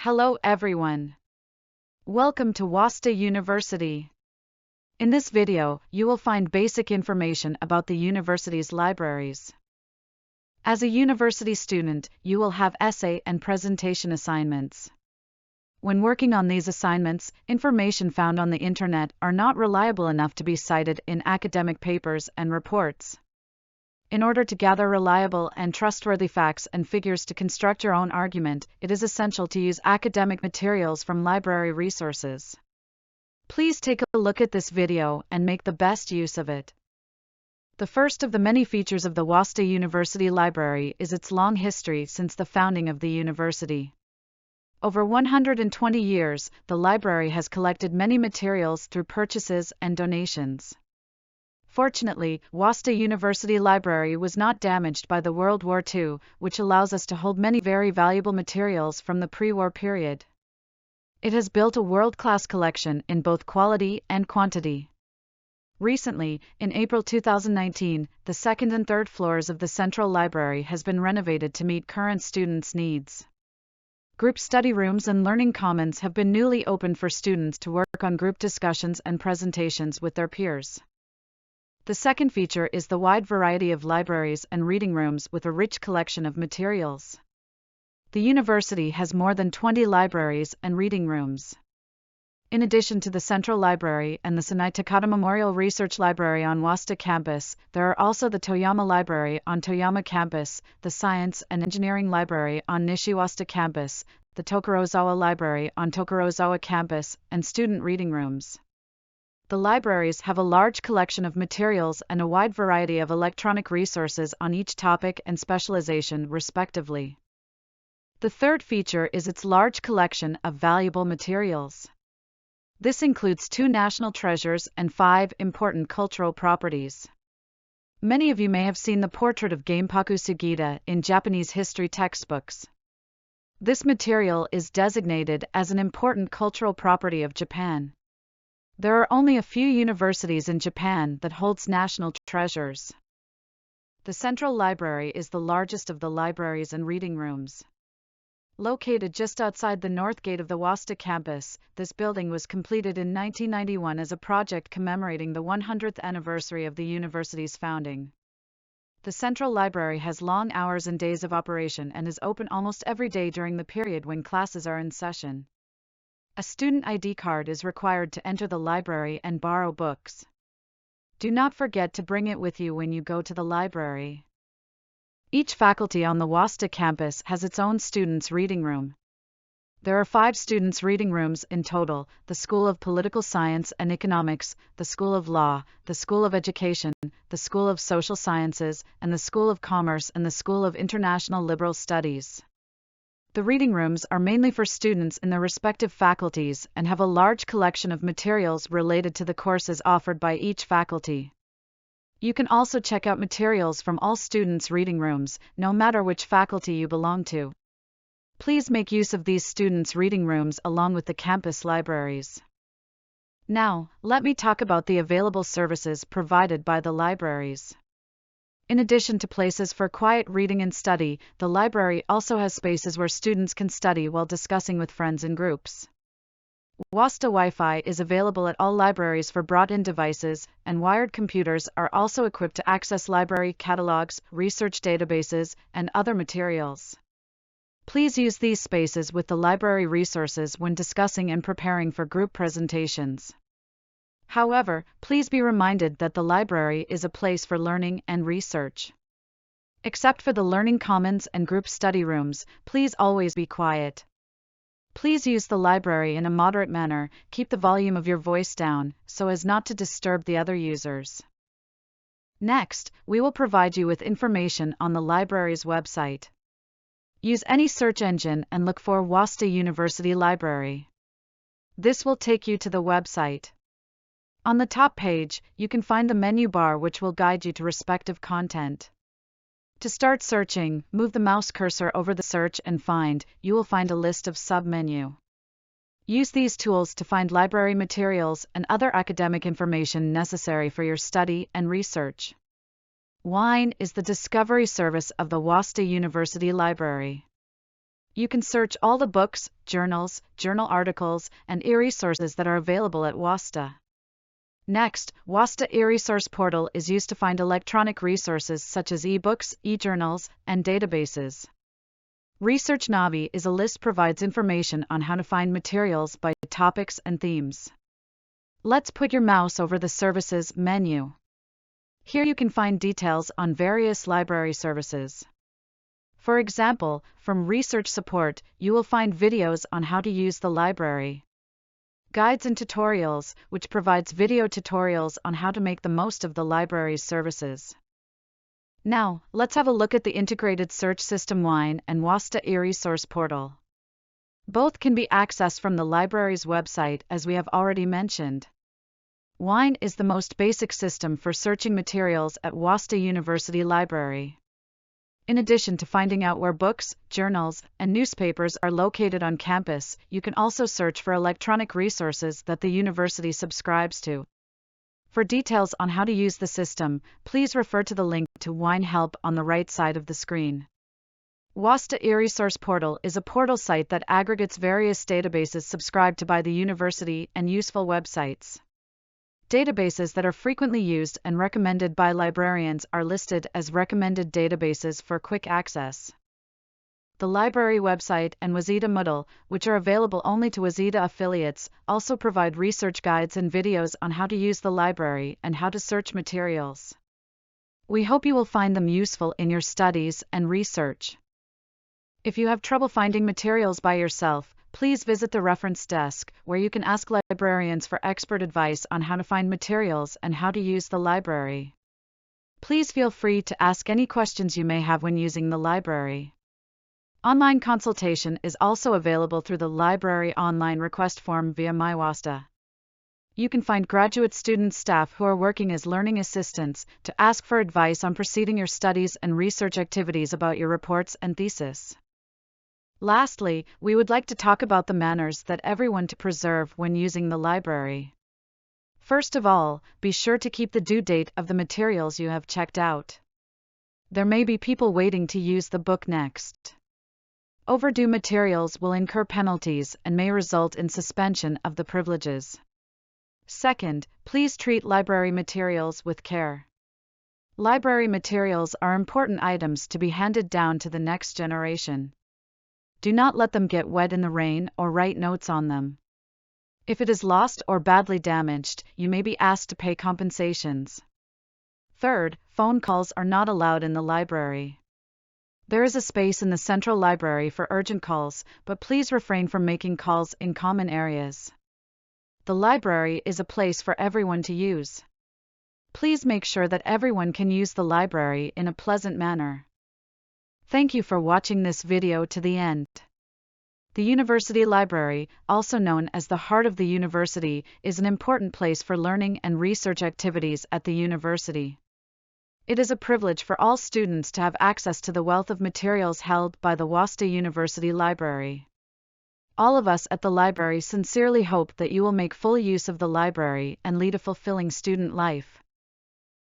Hello everyone. Welcome to Waseda University. In this video, you will find basic information about the university's libraries. As a university student, you will have essay and presentation assignments. When working on these assignments, information found on the internet are not reliable enough to be cited in academic papers and reports. In order to gather reliable and trustworthy facts and figures to construct your own argument, it is essential to use academic materials from library resources. Please take a look at this video and make the best use of it. The first of the many features of the Waseda University Library is its long history since the founding of the university. Over 120 years, the library has collected many materials through purchases and donations. Fortunately, Waseda University Library was not damaged by the World War II, which allows us to hold many very valuable materials from the pre-war period. It has built a world-class collection in both quality and quantity. Recently, in April 2019, the second and third floors of the Central Library has been renovated to meet current students' needs. Group study rooms and learning commons have been newly opened for students to work on group discussions and presentations with their peers. The second feature is the wide variety of libraries and reading rooms with a rich collection of materials. The university has more than 20 libraries and reading rooms. In addition to the Central Library and the Sanai Takata Memorial Research Library on Waseda campus, there are also the Toyama Library on Toyama campus, the Science and Engineering Library on Nishi Waseda campus, the Tokorozawa Library on Tokorozawa campus, and student reading rooms. The libraries have a large collection of materials and a wide variety of electronic resources on each topic and specialization, respectively. The third feature is its large collection of valuable materials. This includes 2 national treasures and 5 important cultural properties. Many of you may have seen the portrait of Gamepaku Sugita in Japanese history textbooks. This material is designated as an important cultural property of Japan. There are only a few universities in Japan that holds national treasures. The Central Library is the largest of the libraries and reading rooms. Located just outside the north gate of the Waseda campus, this building was completed in 1991 as a project commemorating the 100th anniversary of the university's founding. The Central Library has long hours and days of operation and is open almost every day during the period when classes are in session. A student ID card is required to enter the library and borrow books. Do not forget to bring it with you when you go to the library. Each faculty on the Waseda campus has its own students' reading room. There are 5 students' reading rooms in total: the School of Political Science and Economics, the School of Law, the School of Education, the School of Social Sciences, and the School of Commerce and the School of International Liberal Studies. The reading rooms are mainly for students in their respective faculties and have a large collection of materials related to the courses offered by each faculty. You can also check out materials from all students' reading rooms, no matter which faculty you belong to. Please make use of these students' reading rooms along with the campus libraries. Now, let me talk about the available services provided by the libraries. In addition to places for quiet reading and study, the library also has spaces where students can study while discussing with friends in groups. Waseda Wi-Fi is available at all libraries for brought-in devices, and wired computers are also equipped to access library catalogs, research databases, and other materials. Please use these spaces with the library resources when discussing and preparing for group presentations. However, please be reminded that the library is a place for learning and research. Except for the learning commons and group study rooms, please always be quiet. Please use the library in a moderate manner, keep the volume of your voice down, so as not to disturb the other users. Next, we will provide you with information on the library's website. Use any search engine and look for Waseda University Library. This will take you to the website. On the top page, you can find the menu bar which will guide you to respective content. To start searching, move the mouse cursor over the search and find. You will find a list of sub-menu. Use these tools to find library materials and other academic information necessary for your study and research. WINE is the discovery service of the Waseda University Library. You can search all the books, journals, journal articles, and e-resources that are available at Waseda. Next, Waseda e-resource portal is used to find electronic resources such as e-books, e-journals, and databases. Research Navi is a list provides information on how to find materials by topics and themes. Let's put your mouse over the Services menu. Here you can find details on various library services. For example, from Research Support, you will find videos on how to use the library. Guides and Tutorials, which provides video tutorials on how to make the most of the library's services. Now, let's have a look at the integrated search system WINE and Waseda e-resource portal. Both can be accessed from the library's website, as we have already mentioned. WINE is the most basic system for searching materials at Waseda University Library. In addition to finding out where books, journals, and newspapers are located on campus, you can also search for electronic resources that the university subscribes to. For details on how to use the system, please refer to the link to WINE Help on the right side of the screen. Waseda e-resource portal is a portal site that aggregates various databases subscribed to by the university and useful websites. Databases that are frequently used and recommended by librarians are listed as recommended databases for quick access. The library website and Waseda Moodle, which are available only to Waseda affiliates, also provide research guides and videos on how to use the library and how to search materials. We hope you will find them useful in your studies and research. If you have trouble finding materials by yourself, please visit the reference desk, where you can ask librarians for expert advice on how to find materials and how to use the library. Please feel free to ask any questions you may have when using the library. Online consultation is also available through the library online request form via MyWaseda. You can find graduate student staff who are working as learning assistants to ask for advice on proceeding your studies and research activities about your reports and thesis. Lastly, we would like to talk about the manners that everyone to preserve when using the library. First of all, be sure to keep the due date of the materials you have checked out. There may be people waiting to use the book next. Overdue materials will incur penalties and may result in suspension of the privileges. Second, please treat library materials with care. Library materials are important items to be handed down to the next generation. Do not let them get wet in the rain or write notes on them. If it is lost or badly damaged, you may be asked to pay compensations. Third, phone calls are not allowed in the library. There is a space in the central library for urgent calls, but please refrain from making calls in common areas. The library is a place for everyone to use. Please make sure that everyone can use the library in a pleasant manner. Thank you for watching this video to the end. The University Library, also known as the heart of the university, is an important place for learning and research activities at the university. It is a privilege for all students to have access to the wealth of materials held by the Waseda University Library. All of us at the library sincerely hope that you will make full use of the library and lead a fulfilling student life.